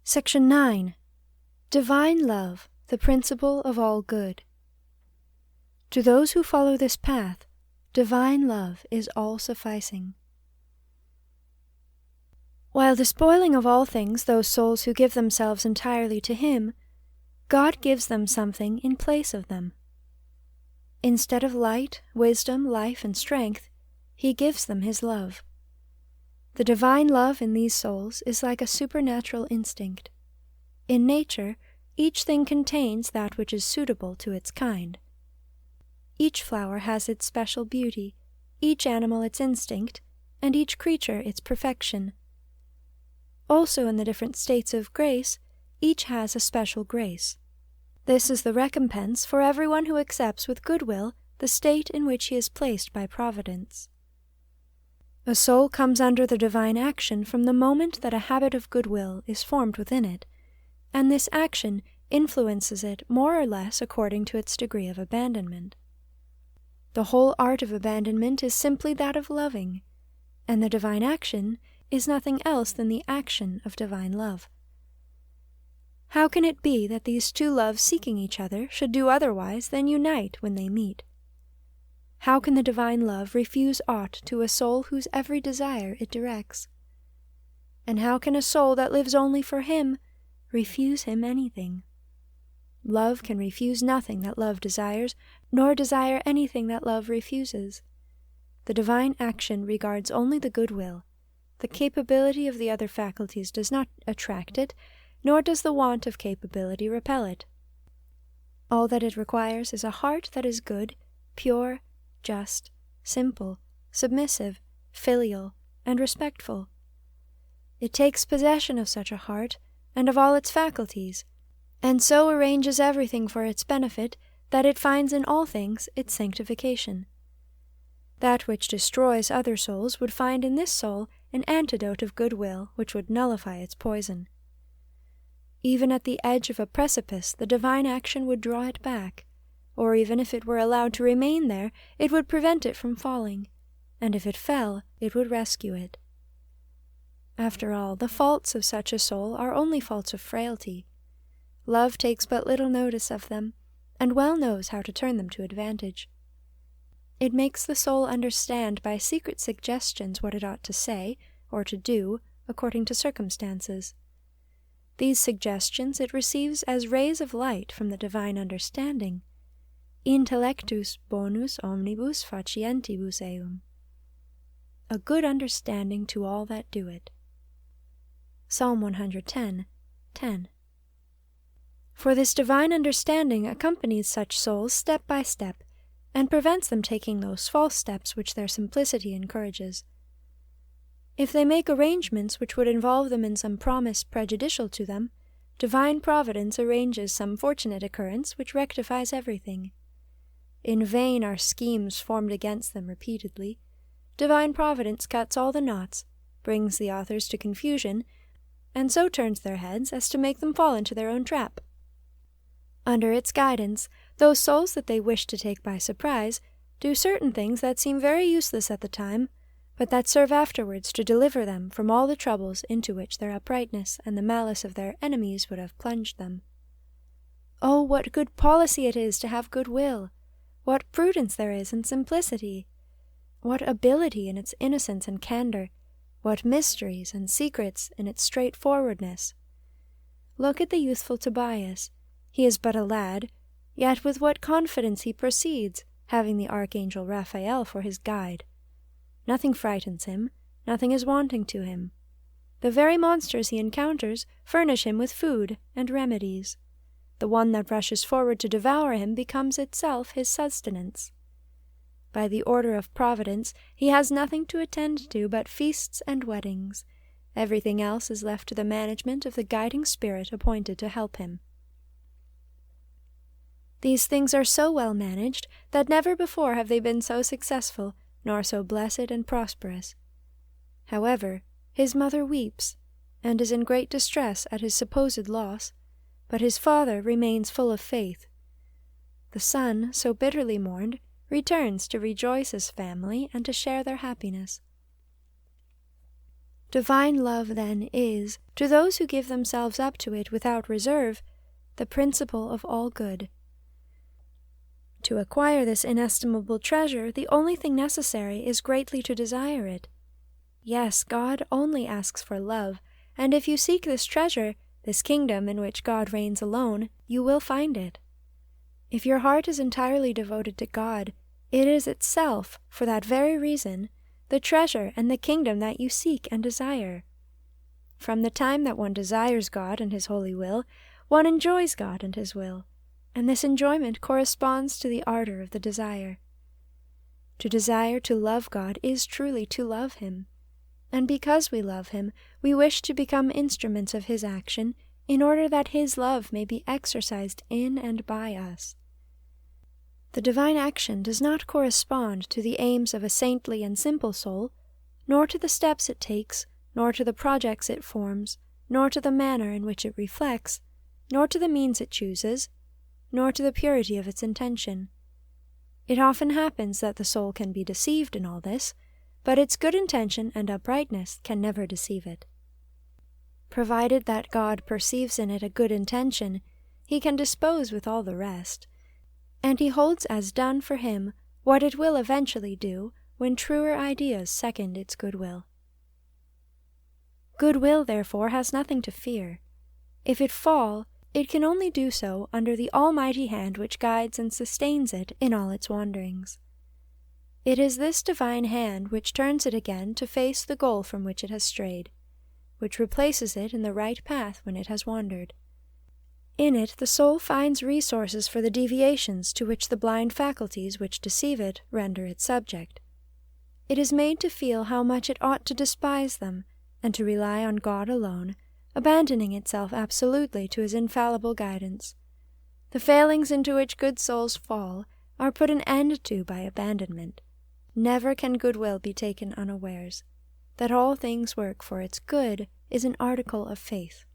Section 9. Divine Love, the Principle of All Good. To those who follow this path, divine love is all-sufficing. While despoiling of all things those souls who give themselves entirely to Him, God gives them something in place of them. Instead of light, wisdom, life, and strength, He gives them His love. The divine love in these souls is like a supernatural instinct. In nature, each thing contains that which is suitable to its kind. Each flower has its special beauty, each animal its instinct, and each creature its perfection. Also in the different states of grace, each has a special grace. This is the recompense for everyone who accepts with goodwill the state in which he is placed by Providence. A soul comes under the divine action from the moment that a habit of goodwill is formed within it, and this action influences it more or less according to its degree of abandonment. The whole art of abandonment is simply that of loving, and the divine action is nothing else than the action of divine love. How can it be that these two loves seeking each other should do otherwise than unite when they meet? How can the divine love refuse aught to a soul whose every desire it directs? And how can a soul that lives only for Him refuse Him anything? Love can refuse nothing that love desires, nor desire anything that love refuses. The divine action regards only the goodwill. The capability of the other faculties does not attract it, nor does the want of capability repel it. All that it requires is a heart that is good, pure, just, simple, submissive, filial, and respectful. It takes possession of such a heart, and of all its faculties, and so arranges everything for its benefit that it finds in all things its sanctification. That which destroys other souls would find in this soul an antidote of goodwill which would nullify its poison. Even at the edge of a precipice the divine action would draw it back, or even if it were allowed to remain there, it would prevent it from falling, and if it fell, it would rescue it. After all, the faults of such a soul are only faults of frailty. Love takes but little notice of them, and well knows how to turn them to advantage. It makes the soul understand by secret suggestions what it ought to say, or to do, according to circumstances. These suggestions it receives as rays of light from the divine understanding. Intellectus bonus omnibus facientibus eum. A good understanding to all that do it. Psalm 110, 10. For this divine understanding accompanies such souls step by step, and prevents them taking those false steps which their simplicity encourages. If they make arrangements which would involve them in some promise prejudicial to them, Divine Providence arranges some fortunate occurrence which rectifies everything. In vain are schemes formed against them repeatedly. Divine Providence cuts all the knots, brings the authors to confusion, and so turns their heads as to make them fall into their own trap. Under its guidance, those souls that they wish to take by surprise do certain things that seem very useless at the time, but that serve afterwards to deliver them from all the troubles into which their uprightness and the malice of their enemies would have plunged them. Oh, what good policy it is to have good will! What prudence there is in simplicity! What ability in its innocence and candor! What mysteries and secrets in its straightforwardness! Look at the youthful Tobias. He is but a lad, yet with what confidence he proceeds, having the archangel Raphael for his guide. Nothing frightens him, nothing is wanting to him. The very monsters he encounters furnish him with food and remedies. The one that rushes forward to devour him becomes itself his sustenance. By the order of Providence, he has nothing to attend to but feasts and weddings. Everything else is left to the management of the guiding spirit appointed to help him. These things are so well managed that never before have they been so successful, nor so blessed and prosperous. However, his mother weeps, and is in great distress at his supposed loss, but his father remains full of faith. The son, so bitterly mourned, returns to rejoice his family and to share their happiness. Divine love, then, is, to those who give themselves up to it without reserve, the principle of all good. To acquire this inestimable treasure, the only thing necessary is greatly to desire it. Yes, God only asks for love, and if you seek this treasure, this kingdom in which God reigns alone, you will find it. If your heart is entirely devoted to God, it is itself, for that very reason, the treasure and the kingdom that you seek and desire. From the time that one desires God and His holy will, one enjoys God and His will, and this enjoyment corresponds to the ardor of the desire. To desire to love God is truly to love Him, and because we love Him, we wish to become instruments of His action in order that His love may be exercised in and by us. The divine action does not correspond to the aims of a saintly and simple soul, nor to the steps it takes, nor to the projects it forms, nor to the manner in which it reflects, nor to the means it chooses, nor to the purity of its intention. It often happens that the soul can be deceived in all this, but its good intention and uprightness can never deceive it. Provided that God perceives in it a good intention, He can dispose with all the rest, and He holds as done for Him what it will eventually do when truer ideas second its goodwill. Goodwill, therefore, has nothing to fear. If it fall, it can only do so under the almighty hand which guides and sustains it in all its wanderings. It is this divine hand which turns it again to face the goal from which it has strayed, which replaces it in the right path when it has wandered. In it the soul finds resources for the deviations to which the blind faculties which deceive it render it subject. It is made to feel how much it ought to despise them, and to rely on God alone, abandoning itself absolutely to His infallible guidance. The failings into which good souls fall are put an end to by abandonment. Never can goodwill be taken unawares. That all things work for its good is an article of faith.